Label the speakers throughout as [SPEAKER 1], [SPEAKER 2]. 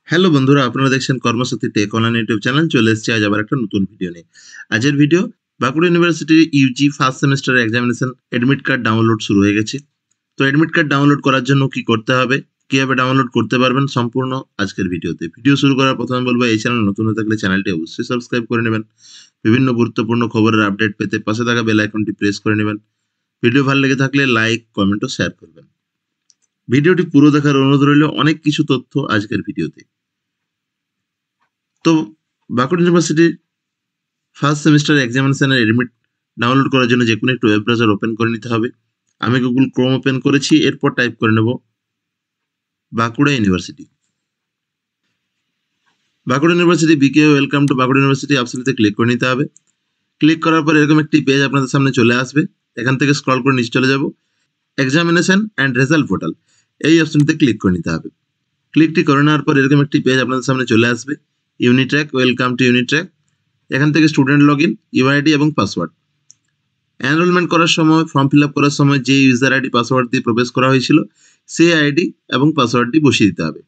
[SPEAKER 1] Hello বন্ধুরা, আপনারা দেখছেন কর্মশক্তি টেক অনলাইন ইউটিউব চ্যানেল। চলে এসেছি আজ আবার একটা নতুন ভিডিও নিয়ে। আজকের ভিডিও বাঁকুড়া ইউনিভার্সিটির Yuji first semester examination admit card download শুরু হয়ে গেছে। তো এডমিট কার্ড ডাউনলোড করার জন্য কি করতে হবে, কিভাবে ডাউনলোড করতে পারবেন, সম্পূর্ণ আজকের ভিডিওতে। ভিডিও শুরু করার প্রথমে বলবো, এই চ্যানেল নতুন হয়ে থাকলে চ্যানেলটি অবশ্যই সাবস্ক্রাইব করে নেবেন। বিভিন্ন গুরুত্বপূর্ণ খবরের আপডেট পেতে পাশে থাকা বেল আইকনটি প্রেস করে নেবেন। ভিডিও ভালো লেগে থাকলে লাইক, কমেন্ট ও শেয়ার করবেন। ভিডিওটি পুরো দেখার অনুরোধ রইল, অনেক কিছু তথ্য আজকের ভিডিওতে। তো বাঁকুড়া ইউনিভার্সিটির ফার্স্ট সেমিস্টার এক্সামিনেশনের এডমিট ডাউনলোড করার জন্য যে কোনো একটু ওয়েব ব্রাউজার ওপেন করে নিতে হবে। আমি গুগল ক্রোম ওপেন করেছি, এরপর টাইপ করে নেব বাঁকুড়া ইউনিভার্সিটি। বাঁকুড়া ইউনিভার্সিটি বিকে ওয়েলকাম টু বাঁকুড়া ইউনিভার্সিটি অপশনটিতে ক্লিক করে নিতে হবে। ক্লিক করার পর এরকম একটি পেজ আপনাদের সামনে চলে আসবে। এখান থেকে স্ক্রল করে নিচে চলে যাব, এক্সামিনেশন অ্যান্ড রেজাল্ট পোর্টাল, এই অপশনটিতে ক্লিক করে নিতে হবে। ক্লিকটি করে নেওয়ার পর এরকম একটি পেজ আপনাদের সামনে চলে আসবে, ইউনিট্র্যাক, ওয়েলকাম টু ইউনিট্র্যাক। এখান থেকে স্টুডেন্ট লগ ইন, ইউআইডি এবং পাসওয়ার্ড। এনরোলমেন্ট করার সময়, ফর্ম ফিল আপ করার সময় যে ইউজার আইডি পাসওয়ার্ড দিয়ে প্রবেশ করা হয়েছিল, সেই আইডি এবং পাসওয়ার্ডটি বসিয়ে দিতে হবে।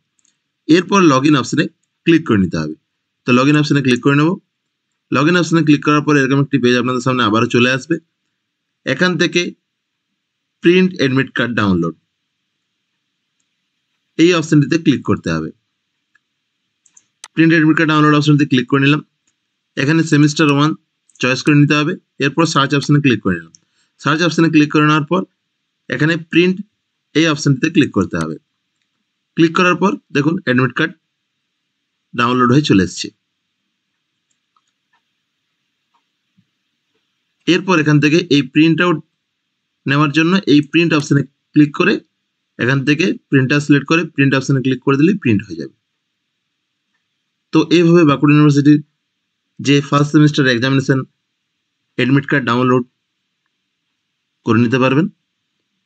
[SPEAKER 1] এরপর লগ ইন অপশনে ক্লিক করে নিতে হবে। তো লগ ইন অপশনে ক্লিক করে নেব। লগ ইন অপশনে ক্লিক করার পর এরকম একটি পেজ আপনাদের সামনে আবারও চলে আসবে। এখান থেকে প্রিন্ট এডমিট কার্ড ডাউনলোড, এই অপশনটিতে ক্লিক করতে হবে। প্রিন্ট এডমিট কার্ড ডাউনলোড অপশনটিতে ক্লিক করে নিলাম। এখানে সেমিস্টার 1 চয়েস করে নিতে হবে। এরপর সার্চ অপশনে ক্লিক করে নিলাম। সার্চ অপশনে ক্লিক করে নেওয়ার পর এখানে প্রিন্ট, এই অপশনটিতে ক্লিক করতে হবে। ক্লিক করার পর দেখুন অ্যাডমিট কার্ড ডাউনলোড হয়ে চলে এসেছে। এরপর এখান থেকে এই প্রিন্ট আউট নেওয়ার জন্য এই প্রিন্ট অপশনে ক্লিক করে এখান থেকে প্রিন্টার সিলেক্ট করে প্রিন্ট অপশনে ক্লিক করে দিলেই প্রিন্ট হয়ে যাবে। তো এইভাবে বাঁকুড়া ইউনিভার্সিটির যে first semester examination admit card download করে নিতে পারবেন।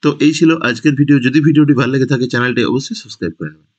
[SPEAKER 1] তো এই ছিল আজকের ভিডিও। যদি ভিডিওটি ভালো লেগে থাকে চ্যানেলটি অবশ্যই সাবস্ক্রাইব করে নেবেন।